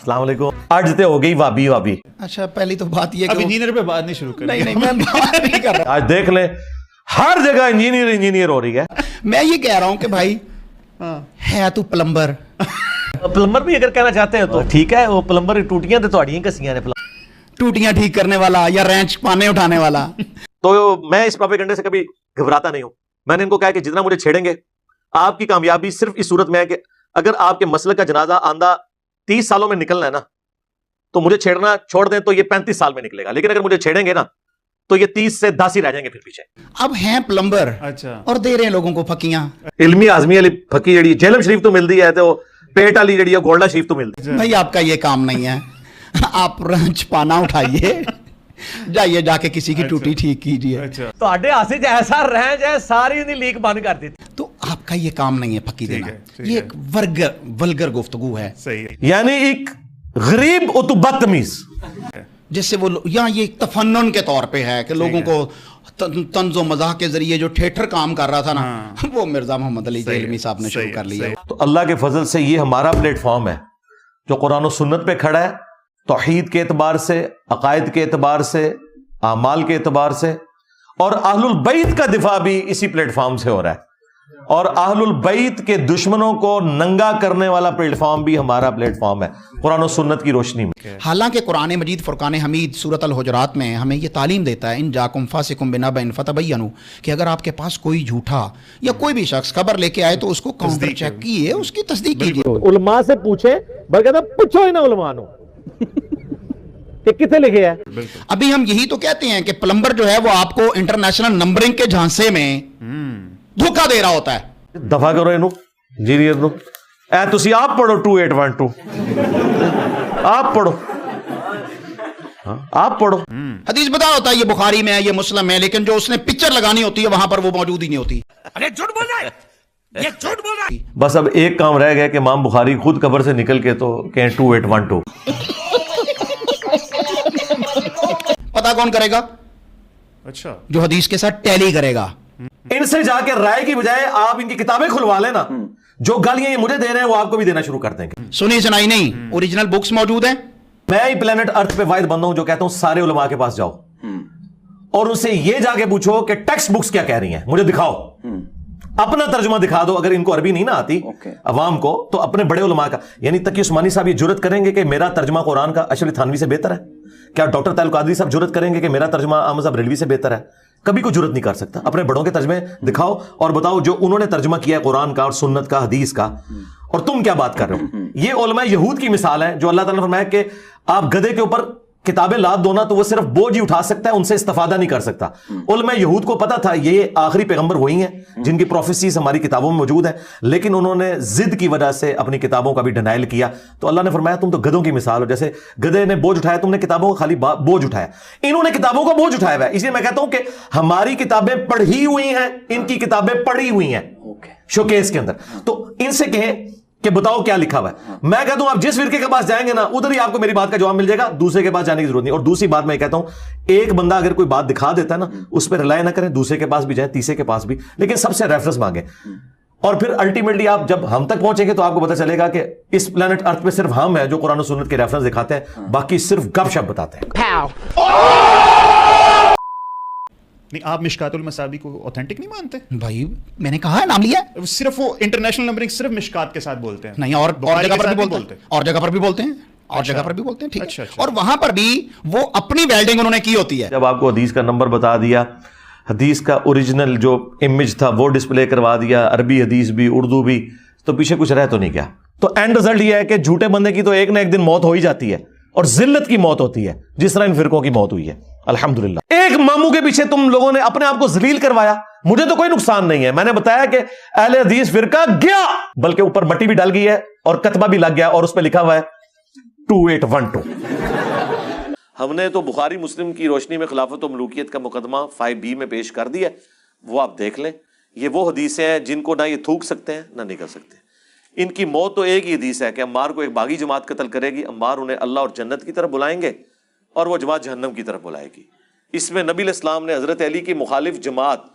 अस्सलाम वालेकुम। आज तो हो गई वाबी वाबी। अच्छा, पहली तो बात ये अब इंजीनियर पे बात नहीं शुरू कर। नहीं मैं बात नहीं कर रहा। आज देख ले हर जगह इंजीनियर हो रही है। मैं ये कह रहा हूँ कि भाई है तू प्लम्बर। प्लम्बर भी अगर कहना चाहते हैं तो ठीक है, वो प्लम्बर टूटियां तो ਤੁਹਾਡੀਆਂ कसियां ने। टूटियां ठीक करने वाला या रेंच पाने उठाने वाला। तो मैं इस प्रोपेगेंडे से कभी घबराता नहीं हूं। मैंने इनको कहा कि जितना मुझे छेड़ेंगे, आपकी कामयाबी सिर्फ इस सूरत में है कि अगर आपके मसलक का जनाजा आंदा 30 सालों में निकलना है ना, तो मुझे छेड़ना छोड़ दें तो ये 35 साल में निकलेगा। लेकिन अगर मुझे छेड़ेंगे ना तो ये 30 से 10 ही रह जाएंगे फिर पीछे। अब हैं प्लम्बर, अच्छा, और दे रहे हैं लोगों को फकियां। इल्मी आजमी वाली फकी जड़ी जेलम शरीफ तो मिलती है, तो पेट वाली जड़ी गोल्डा शरीफ तो मिलती है। भाई आपका ये काम नहीं है। आप रंच पाना उठाइए, जाइए जाके किसी की टूटी ठीक कीजिए। अच्छा, तो आडे हासे ऐसा रह जाए सारी लीक बंद कर दी। तो आपका ये काम नहीं है फकी देना। ये एक वल्गर गुफ्तगू है, सही है। यानी एक गरीब और तो बदतमीज, जिससे वो या ये तफन्नुन के तौर पे है कि लोगों को तंजो मजाक के जरिए जो थिएटर काम कर रहा था ना, वो मिर्जा मोहम्मद अली जेलमी साहब ने शुरू कर लिया। तो अल्लाह के फजल से ये हमारा प्लेटफॉर्म है जो कुरान और सुन्नत पे खड़ा है, तौहीद के एतबार से, अकायद के एतबार से, आमाल के एतबार से, और अहलुल बैत का दिफा भी इसी प्लेटफॉर्म से हो रहा है। और अहलुल बैत के दुश्मनों को नंगा करने वाला प्लेटफॉर्म भी हमारा प्लेटफॉर्म है कुरान और सुन्नत की रोशनी में। हालांकि कुरान मजीद फुरकान हमीद सूरत अल हुजरात में हमें ये तालीम देता है, इन जाकुम फासिकुम बिनबइन फतबय्यनु, कि अगर आपके पास कोई झूठा या कोई भी शख्स खबर लेके आए तो उसको काउंटर चेक कीजिए, उसकी तस्दीक कीजिए। उलमा से पूछे, बल्कि पूछो ही ना उलमा नो कि कितने लिखे है। अभी हम यही तो कहते हैं कि प्लम्बर जो है वो आपको इंटरनेशनल नंबरिंग के झांसे में धोखा दे रहा होता है। दफा करो इनू इंजीनियर नु ए तुसी आप पढ़ो 2812 आप पढ़ो, आप पढ़ो। हदीस बता होता है ये बुखारी में है, ये मुस्लिम है, लेकिन जो उसने पिक्चर लगानी होती है वहां पर वो मौजूद ही नहीं होती। अरे झूठ बोल रहा है, ये झूठ बोल रहा है। बस अब एक काम रह गया कि इमाम बुखारी खुद कब्र से निकल के तो कहें 2812। पता कौन करेगा? अच्छा, जो हदीस के साथ टैली करेगा। इनसे जाके राय की बजाय आप इनकी किताबें खुलवा लेना। जो गालियां ये मुझे दे रहे हैं वो आपको भी देना शुरू कर देंगे। सुनी सुनाई नहीं, ओरिजिनल बुक्स मौजूद हैं। मैं ही प्लेनेट अर्थ पे वाहिद बंदा हूं जो कहता हूं सारे उलमा के पास जाओ और उनसे ये जाके पूछो कि टेक्स्ट बुक्स क्या कह रही हैं, मुझे दिखाओ। अपना तर्जुमा दिखा दो। अगर इनको अरबी नहीं ना आती अवाम को, तो अपने बड़े उलमा का, यानी तकी उस्मानी साहब ये जुरत करेंगे कि मेरा तर्जुमा कुरान का अशरफ थानवी से बेहतर है? क्या डॉक्टर तालुक कादरी साहब जुरत करेंगे कि मेरा तर्जुमा अहमद साहब रिजवी से बेहतर है? कभी कोई जुरत नहीं कर सकता। अपने बड़ों के तर्जमे दिखाओ और बताओ जो उन्होंने तर्जुमा किया है कुरान का और सुन्नत का, हदीस का, और तुम क्या बात कर रहे हो। ये उलमा यहूद की मिसाल है जो अल्लाह ताला ने फरमाया कि आप गधे के ऊपर किताबें लाद दो ना तो वो सिर्फ बोझ ही उठा सकता है, उनसे इस्तेफादा नहीं कर सकता। उलमा यहूद को पता था ये आखिरी पैगंबर वही हैं जिनकी प्रोफेसीज हमारी किताबों में मौजूद है, लेकिन उन्होंने जिद की वजह से अपनी किताबों का भी डिनाइल किया। तो अल्लाह ने फरमाया तुम तो गधों की मिसाल हो, जैसे गधे ने बोझ उठाया, तुमने किताबों का खाली बोझ उठाया। इन्होंने किताबों का बोझ उठाया हुआ है। इसलिए मैं कहता हूं कि हमारी किताबें पढ़ी हुई हैं, इनकी किताबें पढ़ी हुई हैं शोकेस के अंदर। तो इनसे कहें कि बताओ क्या लिखा हुआ है। मैं कहता हूं आप जिस फिरके के पास जाएंगे ना उधर ही आपको मेरी बात का जवाब मिल जाएगा, दूसरे के पास जाने की जरूरत नहीं। और दूसरी बात मैं कहता हूं एक बंदा अगर कोई बात दिखा देता है ना उस पर रिलाय ना करें, दूसरे के पास भी जाए, तीसरे के पास भी, लेकिन सबसे रेफरेंस मांगे। और फिर अल्टीमेटली आप जब हम तक पहुंचेंगे तो आपको पता चलेगा कि इस प्लेनेट अर्थ पे सिर्फ हम है जो कुरान और सुन्नत के रेफरेंस दिखाते हैं, बाकी सिर्फ गपशप बताते हैं। नहीं, आप मिशकातुल मसाबी को ऑथेंटिक नहीं मानते? भाई मैंने कहा है, नाम लिया है। सिर्फ वो इंटरनेशनल नंबरिंग सिर्फ मिशकात के साथ बोलते हैं। नहीं, और जगह पर भी बोलते हैं, और जगह पर भी बोलते हैं, और जगह पर भी बोलते हैं, ठीक है। और वहां पर भी वो अपनी वेल्डिंग उन्होंने की होती है। जब आपको हदीस का नंबर बता दिया, हदीस का ओरिजिनल जो इमेज था वो डिस्प्ले करवा दिया, अरबी हदीस भी, उर्दू भी, तो पीछे कुछ रह तो नहीं गया। तो एंड रिजल्ट ये है कि झूठे बंदे की तो एक ना एक दिन मौत हो ही जाती है, और जिल्लत की मौत होती है, जिस तरह इन फिरकों की मौत हुई है अल्हम्दुलिल्लाह। एक मामू के पीछे तुम लोगों ने अपने आप को जलील करवाया, मुझे तो कोई नुकसान नहीं है। मैंने बताया कि अहले हदीस फिरका गया, बल्कि ऊपर मट्टी भी डाल गई है और कतबा भी लग गया और उस पर लिखा हुआ है 2812। हमने तो बुखारी मुस्लिम की रोशनी में खिलाफत व मलूकियत का मुकदमा 5B में पेश कर दिया, वो आप देख लें। ये वो हदीसें हैं जिनको ना ये थूक सकते हैं ना निकल सकते हैं। इनकी मौत तो एक ही हदीस है कि अम्मार को एक बागी जमात कत्ल करेगी, अम्मार उन्हें अल्लाह और जन्नत की तरफ बुलाएंगे और वो जमात जहन्नम की तरफ बुलाएगी। इसमें नबी इस्लाम ने हजरत अली की मुखालिफ जमात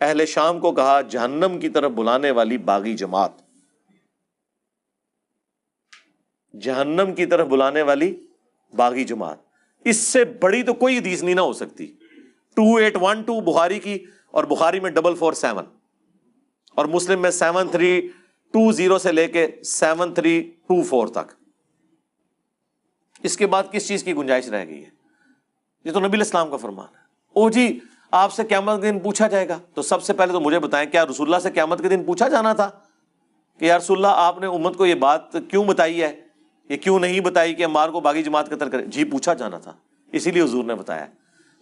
अहले शाम को कहा जहन्नम की तरफ बुलाने वाली बागी जमात। جہنم کی طرف بلانے والی باغی جماعت. اس سے بڑی تو کوئی حدیث نہیں نہ ہو سکتی. 2812 بخاری کی, اور بخاری میں 447, اور مسلم میں 7320 سے لے کے 7324 تک. اس کے بعد کس چیز کی گنجائش رہ گئی ہے؟ یہ تو نبی الاسلام کا فرمان ہے. او جی آپ سے قیامت کے دن پوچھا جائے گا, تو سب سے پہلے تو مجھے بتائیں, کیا رسول اللہ سے قیامت کے دن پوچھا جانا تھا کہ یا رسول اللہ آپ نے امت کو یہ بات کیوں بتائی ہے, یہ کیوں نہیں بتائی کہ عمار کو باغی جماعت قتل کرے؟ جی پوچھا جانا تھا, اسی لیے حضور نے بتایا.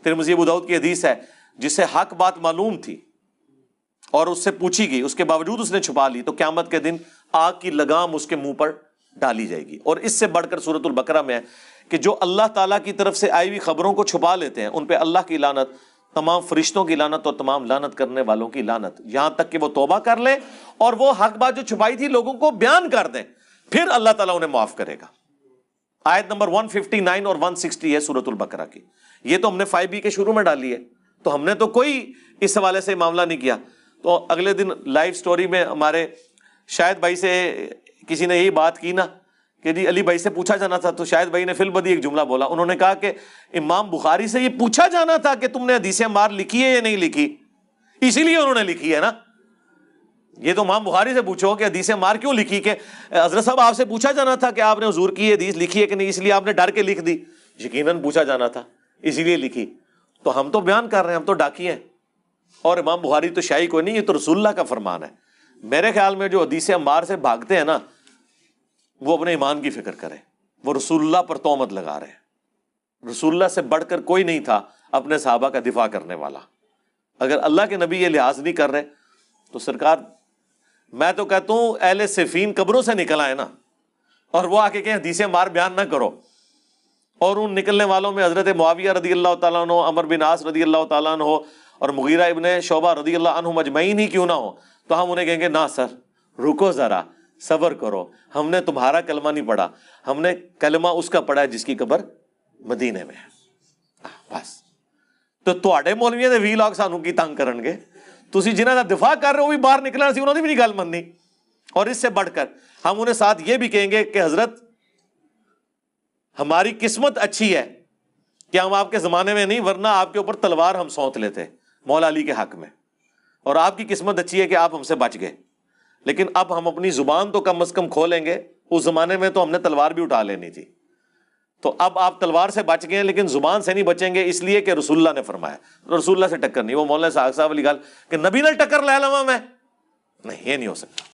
ترمذی ابو داؤد کی حدیث ہے, جسے حق بات معلوم تھی اور اس سے پوچھی گئی, اس کے باوجود اس نے چھپا لی, تو قیامت کے دن آگ کی لگام اس کے منہ پر ڈالی جائے گی. اور اس سے بڑھ کر سورۃ البقرہ میں ہے کہ جو اللہ تعالیٰ کی طرف سے آئی ہوئی خبروں کو چھپا لیتے ہیں, ان پہ اللہ کی لعنت, تمام فرشتوں کی لعنت اور تمام لعنت کرنے والوں کی لعنت, یہاں تک کہ وہ توبہ کر لیں اور وہ حق بات جو چھپائی تھی لوگوں کو بیان کر دیں, پھر اللہ تعالیٰ انہیں معاف کرے گا. آیت نمبر 159 اور 160 ہے سورۃ البقرہ کی. یہ تو ہم نے 5B کے شروع میں ڈالی ہے, تو ہم نے تو کوئی اس حوالے سے معاملہ نہیں کیا. تو اگلے دن لائیو سٹوری میں ہمارے شاہد بھائی سے کسی نے یہی بات کی نا کہ جی علی بھائی سے پوچھا جانا تھا, تو شاہد بھائی نے فی البدی ایک جملہ بولا. انہوں نے کہا کہ امام بخاری سے یہ پوچھا جانا تھا کہ تم نے حدیث عمار لکھی ہے یا نہیں لکھی, اسی لیے انہوں نے لکھی ہے نا. یہ تو امام بخاری سے پوچھو کہ حدیث عمار کیوں لکھی, کہ حضرت صاحب آپ سے پوچھا جانا تھا کہ آپ نے حضور کی حدیث لکھی ہے کہ نہیں, اس لیے آپ نے ڈر کے لکھ دی. یقیناً پوچھا جانا تھا, اسی لیے لکھی. تو ہم تو بیان کر رہے ہیں, ہم تو ڈاکی ہیں, اور امام بخاری تو شاہی کوئی نہیں, یہ تو رسول اللہ کا فرمان ہے. میرے خیال میں جو حدیث عمار سے بھاگتے ہیں نا, وہ اپنے ایمان کی فکر کریں. وہ رسول اللہ پر تہمت لگا رہے ہیں. رسول اللہ سے بڑھ کر کوئی نہیں تھا اپنے صحابہ کا دفاع کرنے والا. اگر اللہ کے نبی یہ لحاظ نہیں کر رہے تو سرکار, میں تو کہتا ہوں اہل صفین قبروں سے نکل آئے نا, اور وہ آ کے کہیں حدیث عمار بیان نہ کرو. اور ان نکلنے والوں میں حضرت معاویہ رضی اللہ تعالیٰ عنہ, عمر بن عاص رضی اللہ تعالیٰ عنہ اور مغیرہ ابن شعبہ رضی اللہ عنہ مجمعین ہی کیوں نہ ہو, تو ہم انہیں کہیں گے نا سر رکو ذرا, صبر کرو, ہم نے تمہارا کلمہ نہیں پڑھا, ہم نے کلمہ اس کا پڑھا ہے جس کی قبر مدینے میں ہے. بس. تو تواڈے مولویاں دے وی لاگ سانو کی تنگ کرن گے, تسی جنہاں دا دفاع کر رہے ہو وہ بھی باہر نکلنا سی, انہوں نے بھی نہیں گل مننی. اور اس سے بڑھ کر ہم انہیں ساتھ یہ بھی کہیں گے کہ حضرت ہماری قسمت اچھی ہے کہ ہم آپ کے زمانے میں نہیں, ورنہ آپ کے اوپر تلوار ہم سونت لیتے مولا علی کے حق میں, اور آپ کی قسمت اچھی ہے کہ آپ ہم سے بچ گئے. لیکن اب ہم اپنی زبان تو کم از کم کھولیں گے, اس زمانے میں تو ہم نے تلوار بھی اٹھا لینی تھی. تو اب آپ تلوار سے بچ گئے لیکن زبان سے نہیں بچیں گے, اس لیے کہ رسول اللہ نے فرمایا. رسول اللہ سے ٹکر نہیں, وہ مولانا صاحب والی گل کہ نبی نے ٹکر لے لواں میں, نہیں, یہ نہیں ہو سکتا.